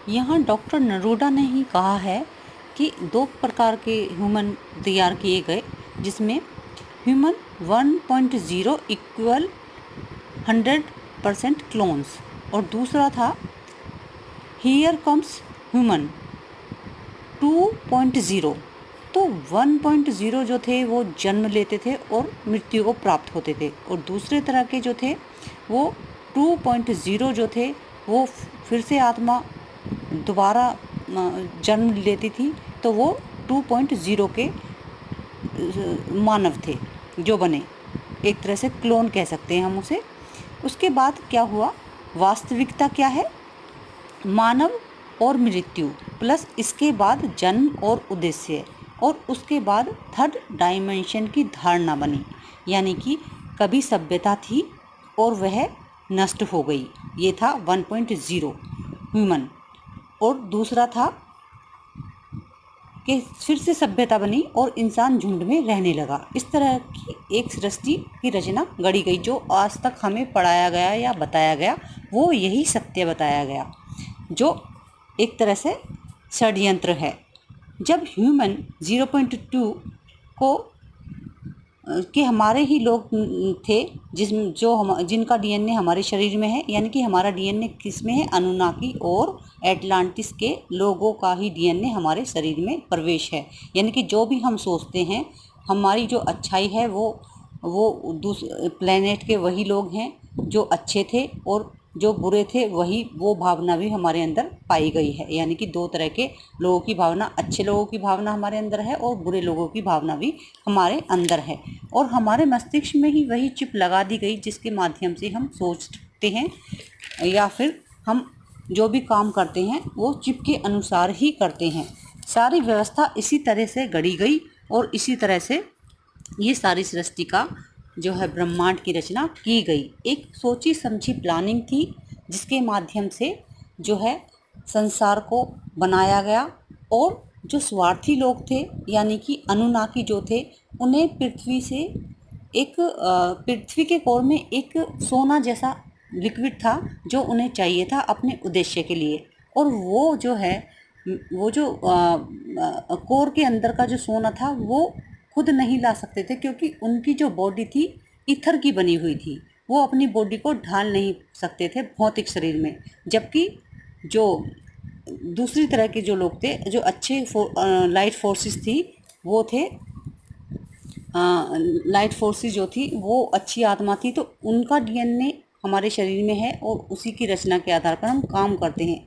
यहाँ डॉक्टर नरूडा ने ही कहा है कि 2 प्रकार के ह्यूमन तैयार किए गए, जिसमें ह्यूमन 1.0 इक्वल 100% क्लोन्स, और दूसरा था हियर कम्स ह्यूमन 2.0। तो 1.0 जो थे वो जन्म लेते थे और मृत्यु को प्राप्त होते थे, और दूसरे तरह के जो थे वो 2.0 जो थे वो फिर से आत्मा दोबारा जन्म लेती थी, तो वो 2.0 के मानव थे जो बने, एक तरह से क्लोन कह सकते हैं हम उसे। उसके बाद क्या हुआ, वास्तविकता क्या है, मानव और मृत्यु प्लस इसके बाद जन्म और उद्देश्य, और उसके बाद थर्ड डायमेंशन की धारणा बनी, यानी कि कभी सभ्यता थी और वह नष्ट हो गई, ये था 1.0 ह्यूमन। और दूसरा था कि फिर से सभ्यता बनी और इंसान झुंड में रहने लगा। इस तरह की एक सृष्टि की रचना गढ़ी गई। जो आज तक हमें पढ़ाया गया या बताया गया वो यही सत्य बताया गया, जो एक तरह से षड्यंत्र है। जब ह्यूमन 0.2 को कि हमारे ही लोग थे जिनका डीएनए हमारे शरीर में है, यानी कि हमारा डीएनए किस में है, अनुनाकी और एटलांटिस के लोगों का ही डीएनए हमारे शरीर में प्रवेश है। यानी कि जो भी हम सोचते हैं, हमारी जो अच्छाई है वो दूसरे प्लेनेट के वही लोग हैं जो अच्छे थे, और जो बुरे थे वही वो भावना भी हमारे अंदर पाई गई है। यानी कि 2 तरह के लोगों की भावना, अच्छे लोगों की भावना हमारे अंदर है और बुरे लोगों की भावना भी हमारे अंदर है, और हमारे मस्तिष्क में ही वही चिप लगा दी गई जिसके माध्यम से हम सोचते हैं या फिर हम जो भी काम करते हैं वो चिप के अनुसार ही करते हैं। सारी व्यवस्था इसी तरह से गढ़ी गई और इसी तरह से ये सारी सृष्टि का जो है ब्रह्मांड की रचना की गई। एक सोची समझी प्लानिंग थी जिसके माध्यम से जो है संसार को बनाया गया, और जो स्वार्थी लोग थे यानी कि अनुनाकी जो थे, उन्हें पृथ्वी से एक पृथ्वी के कोर में एक सोना जैसा लिक्विड था जो उन्हें चाहिए था अपने उद्देश्य के लिए, और वो जो है वो जो कोर के अंदर का जो सोना था वो खुद नहीं ला सकते थे, क्योंकि उनकी जो बॉडी थी ईथर की बनी हुई थी, वो अपनी बॉडी को ढाल नहीं सकते थे भौतिक शरीर में। जबकि जो दूसरी तरह के जो लोग थे, जो अच्छे लाइट फोर्सेस थी, वो थे लाइट फोर्सेस जो थी वो अच्छी आत्मा थी, तो उनका डीएनए हमारे शरीर में है और उसी की रचना के आधार पर हम काम करते हैं।